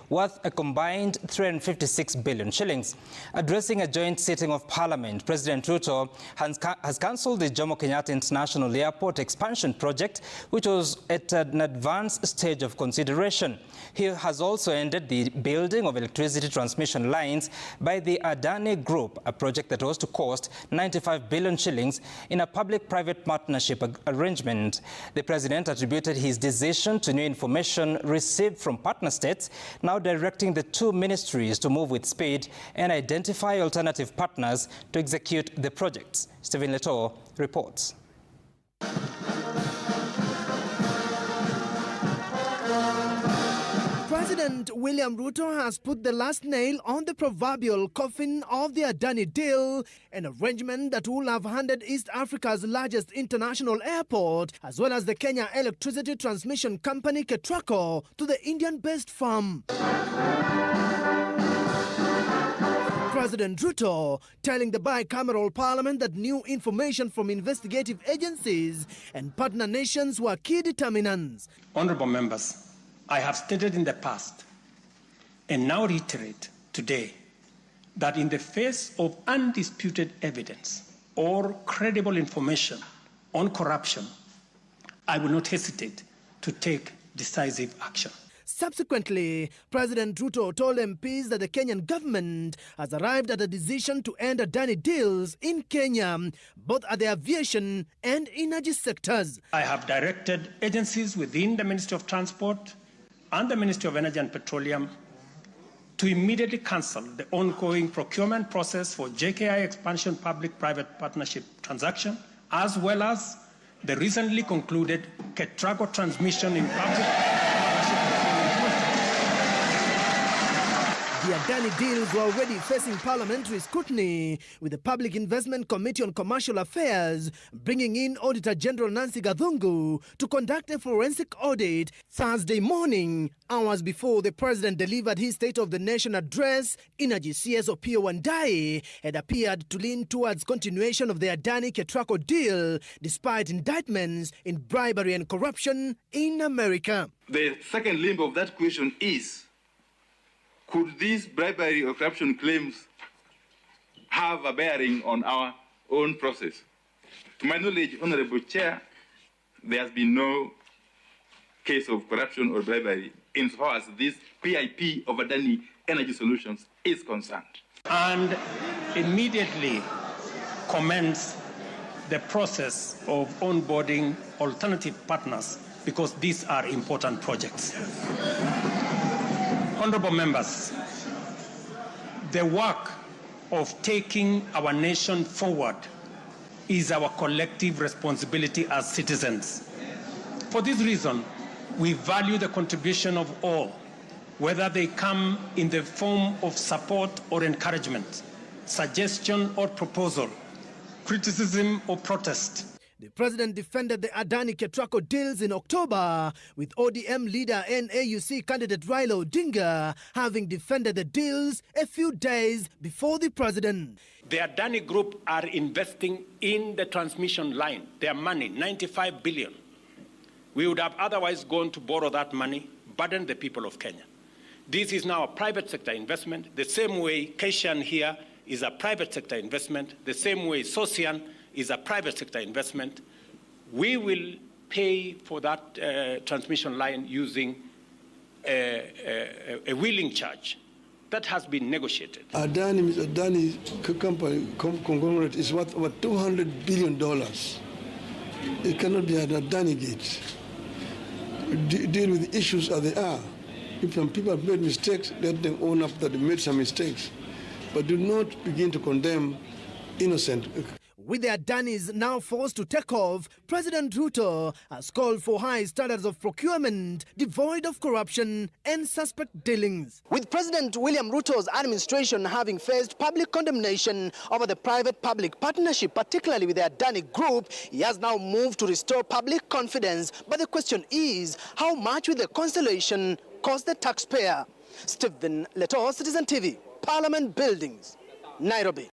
worth a combined 356 billion shillings. Addressing a joint sitting of Parliament, President Ruto has cancelled the Jomo Kenyatta International Airport expansion project, which was at an advanced stage of consideration. He has also ended the building of electricity transmission lines by the Adani Group, a project that was to cost 95 billion shillings in a public-private partnership arrangement. The president attributed his decision to new information received from partner states, now directing the two ministries to move with speed and identify alternative partners to execute the projects. Stephen Letoo reports. President William Ruto has put the last nail on the proverbial coffin of the Adani deal, an arrangement that will have handed East Africa's largest international airport, as well as the Kenya electricity transmission company KETRACO, to the Indian-based firm. President Ruto telling the bicameral parliament that new information from investigative agencies and partner nations were key determinants. Honorable members, I have stated in the past and now reiterate today that in the face of undisputed evidence or credible information on corruption, I will not hesitate to take decisive action. Subsequently, President Ruto told MPs that the Kenyan government has arrived at a decision to end Adani deals in Kenya, both at the aviation and energy sectors. I have directed agencies within the Ministry of Transport and the Ministry of Energy and Petroleum to immediately cancel the ongoing procurement process for Jkia expansion public-private partnership transaction, as well as the recently concluded KETRACO transmission in public partnership. The Adani deals were already facing parliamentary scrutiny, with the Public Investment Committee on Commercial Affairs bringing in Auditor General Nancy Gathungu to conduct a forensic audit Thursday morning, hours before the president delivered his State of the Nation address. Energy CS Opiyo Wandayi had appeared to lean towards continuation of the Adani KETRACO deal, despite indictments in bribery and corruption in America. The second limb of that question is, could these bribery or corruption claims have a bearing on our own process? To my knowledge, Honorable Chair, there has been no case of corruption or bribery insofar as this PIP of Adani Energy Solutions is concerned. And immediately commence the process of onboarding alternative partners, because these are important projects. Honorable members, the work of taking our nation forward is our collective responsibility as citizens. For this reason, we value the contribution of all, whether they come in the form of support or encouragement, suggestion or proposal, criticism or protest. The president defended the Adani KETRACO deals in October, with ODM leader and AUC candidate Raila Odinga having defended the deals a few days before the president. The Adani Group are investing in the transmission line, their money, 95 billion. We would have otherwise gone to borrow that money, burden the people of Kenya. This is now a private sector investment, the same way Keshan here is a private sector investment, the same way Sosian is a private sector investment. We will pay for that transmission line using a wheeling charge that has been negotiated. Adani company conglomerate is worth over $200 billion. It cannot be an Adani gate. Deal with the issues as they are. If some people have made mistakes, let them own up that they made some mistakes. But do not begin to condemn innocent. With the Adanis now forced to take off, President Ruto has called for high standards of procurement, devoid of corruption and suspect dealings. With President William Ruto's administration having faced public condemnation over the private-public partnership, particularly with the Adani Group, he has now moved to restore public confidence. But the question is, how much will the constellation cost the taxpayer? Stephen Letoo, Citizen TV, Parliament Buildings, Nairobi.